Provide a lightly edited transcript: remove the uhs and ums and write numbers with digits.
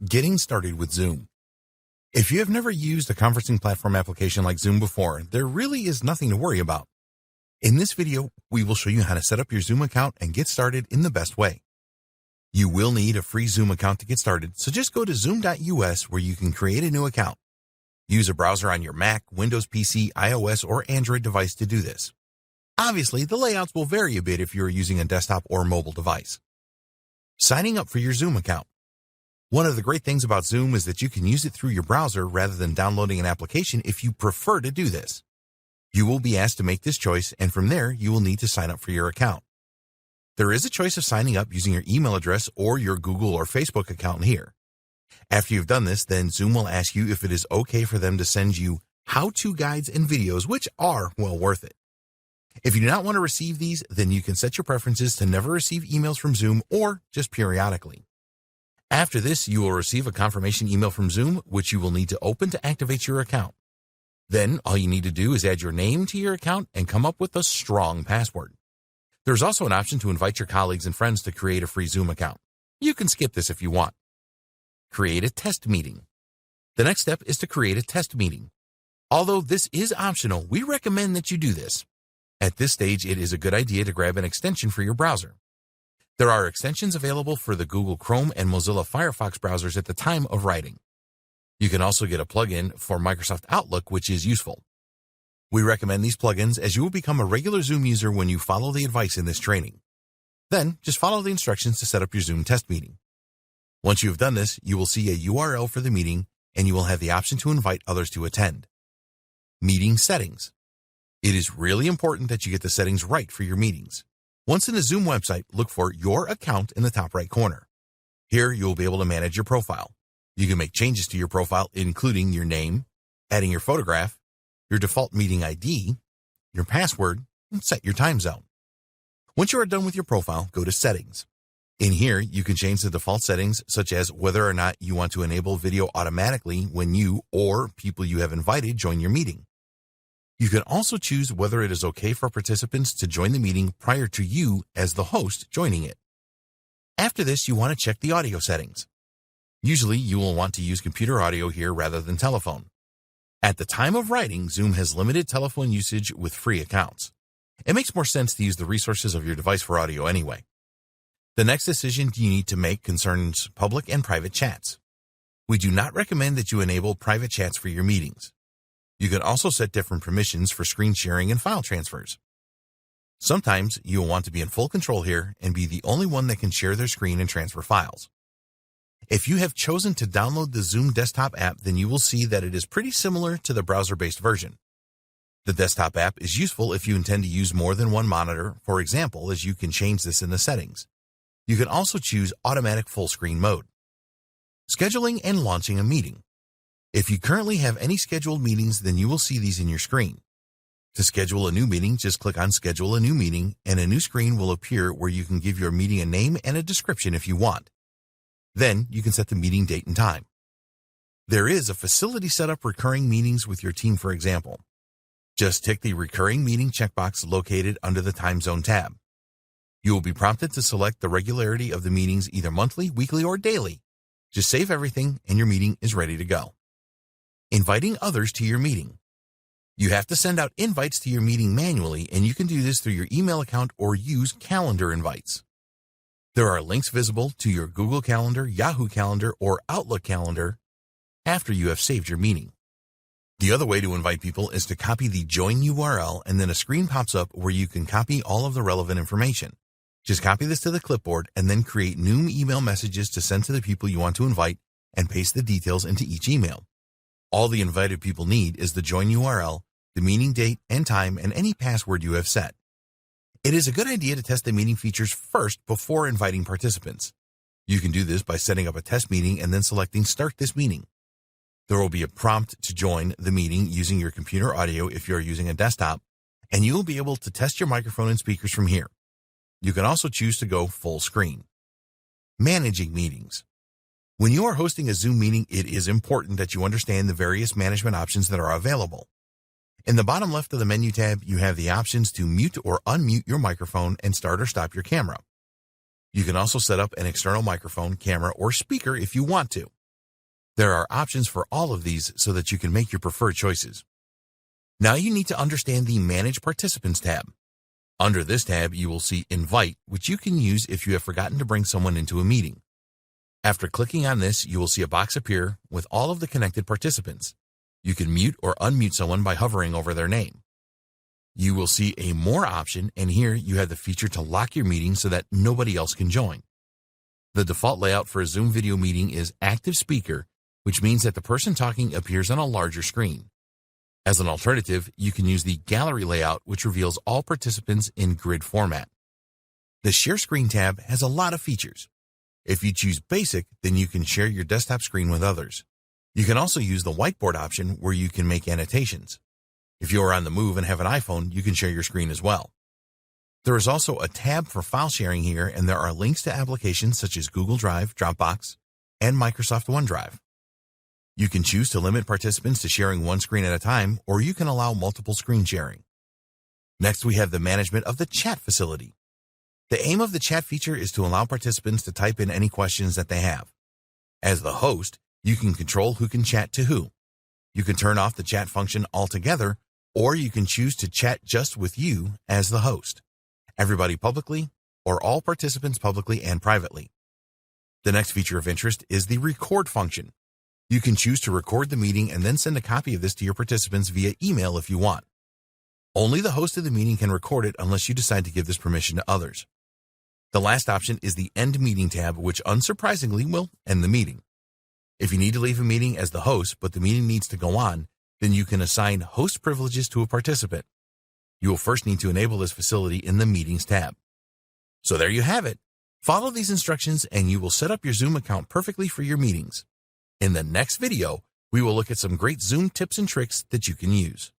Getting started with Zoom. If you have never used a conferencing platform application like Zoom before, there really is nothing to worry about. In this video, we will show you how to set up your Zoom account and get started in the best way. You will need a free Zoom account to get started, so just go to zoom.us where you can create a new account. Use a browser on your Mac, Windows PC, iOS, or Android device to do this. Obviously, the layouts will vary a bit if you are using a desktop or mobile device. Signing up for your Zoom account. One of the great things about Zoom is that you can use it through your browser rather than downloading an application if you prefer to do this. You will be asked to make this choice, and from there, you will need to sign up for your account. There is a choice of signing up using your email address or your Google or Facebook account here. After you've done this, then Zoom will ask you if it is okay for them to send you how-to guides and videos, which are well worth it. If you do not want to receive these, then you can set your preferences to never receive emails from Zoom or just periodically. After this, you will receive a confirmation email from Zoom, which you will need to open to activate your account. Then, all you need to do is add your name to your account and come up with a strong password. There's also an option to invite your colleagues and friends to create a free Zoom account. You can skip this if you want. Create a test meeting. The next step is to create a test meeting. Although this is optional, we recommend that you do this. At this stage, it is a good idea to grab an extension for your browser. There are extensions available for the Google Chrome and Mozilla Firefox browsers at the time of writing. You can also get a plugin for Microsoft Outlook, which is useful. We recommend these plugins as you will become a regular Zoom user when you follow the advice in this training. Then, just follow the instructions to set up your Zoom test meeting. Once you have done this, you will see a URL for the meeting, and you will have the option to invite others to attend. Meeting settings. It is really important that you get the settings right for your meetings. Once in the Zoom website, look for Your Account in the top right corner. Here, you will be able to manage your profile. You can make changes to your profile, including your name, adding your photograph, your default meeting ID, your password, and set your time zone. Once you are done with your profile, go to Settings. In here, you can change the default settings, such as whether or not you want to enable video automatically when you or people you have invited join your meeting. You can also choose whether it is okay for participants to join the meeting prior to you as the host joining it. After this, you want to check the audio settings. Usually, you will want to use computer audio here rather than telephone. At the time of writing, Zoom has limited telephone usage with free accounts. It makes more sense to use the resources of your device for audio anyway. The next decision you need to make concerns public and private chats. We do not recommend that you enable private chats for your meetings. You can also set different permissions for screen sharing and file transfers. Sometimes you will want to be in full control here and be the only one that can share their screen and transfer files. If you have chosen to download the Zoom desktop app, then you will see that it is pretty similar to the browser-based version. The desktop app is useful if you intend to use more than one monitor, for example, as you can change this in the settings. You can also choose automatic full screen mode. Scheduling and launching a meeting. If you currently have any scheduled meetings, then you will see these in your screen. To schedule a new meeting, just click on Schedule a New Meeting, and a new screen will appear where you can give your meeting a name and a description if you want. Then you can set the meeting date and time. There is a facility set up recurring meetings with your team, for example. Just tick the Recurring Meeting checkbox located under the Time Zone tab. You will be prompted to select the regularity of the meetings either monthly, weekly, or daily. Just save everything, and your meeting is ready to go. Inviting others to your meeting. You have to send out invites to your meeting manually, and you can do this through your email account or use calendar invites. There are links visible to your Google Calendar, Yahoo Calendar, or Outlook Calendar after you have saved your meeting. The other way to invite people is to copy the Join URL, and then a screen pops up where you can copy all of the relevant information. Just copy this to the clipboard and then create new email messages to send to the people you want to invite and paste the details into each email. All the invited people need is the join URL, the meeting date and time, and any password you have set. It is a good idea to test the meeting features first before inviting participants. You can do this by setting up a test meeting and then selecting Start this meeting. There will be a prompt to join the meeting using your computer audio if you are using a desktop, and you will be able to test your microphone and speakers from here. You can also choose to go full screen. Managing meetings. When you are hosting a Zoom meeting, it is important that you understand the various management options that are available. In the bottom left of the menu tab, you have the options to mute or unmute your microphone and start or stop your camera. You can also set up an external microphone, camera, or speaker if you want to. There are options for all of these so that you can make your preferred choices. Now you need to understand the Manage Participants tab. Under this tab, you will see Invite, which you can use if you have forgotten to bring someone into a meeting. After clicking on this, you will see a box appear with all of the connected participants. You can mute or unmute someone by hovering over their name. You will see a More option, and here you have the feature to lock your meeting so that nobody else can join. The default layout for a Zoom video meeting is Active Speaker, which means that the person talking appears on a larger screen. As an alternative, you can use the Gallery layout, which reveals all participants in grid format. The Share Screen tab has a lot of features. If you choose Basic, then you can share your desktop screen with others. You can also use the Whiteboard option where you can make annotations. If you are on the move and have an iPhone, you can share your screen as well. There is also a tab for file sharing here, and there are links to applications such as Google Drive, Dropbox, and Microsoft OneDrive. You can choose to limit participants to sharing one screen at a time, or you can allow multiple screen sharing. Next, we have the management of the chat facility. The aim of the chat feature is to allow participants to type in any questions that they have. As the host, you can control who can chat to who. You can turn off the chat function altogether, or you can choose to chat just with you as the host, everybody publicly, or all participants publicly and privately. The next feature of interest is the record function. You can choose to record the meeting and then send a copy of this to your participants via email if you want. Only the host of the meeting can record it unless you decide to give this permission to others. The last option is the End Meeting tab, which unsurprisingly will end the meeting. If you need to leave a meeting as the host, but the meeting needs to go on, then you can assign host privileges to a participant. You will first need to enable this facility in the Meetings tab. So there you have it. Follow these instructions and you will set up your Zoom account perfectly for your meetings. In the next video, we will look at some great Zoom tips and tricks that you can use.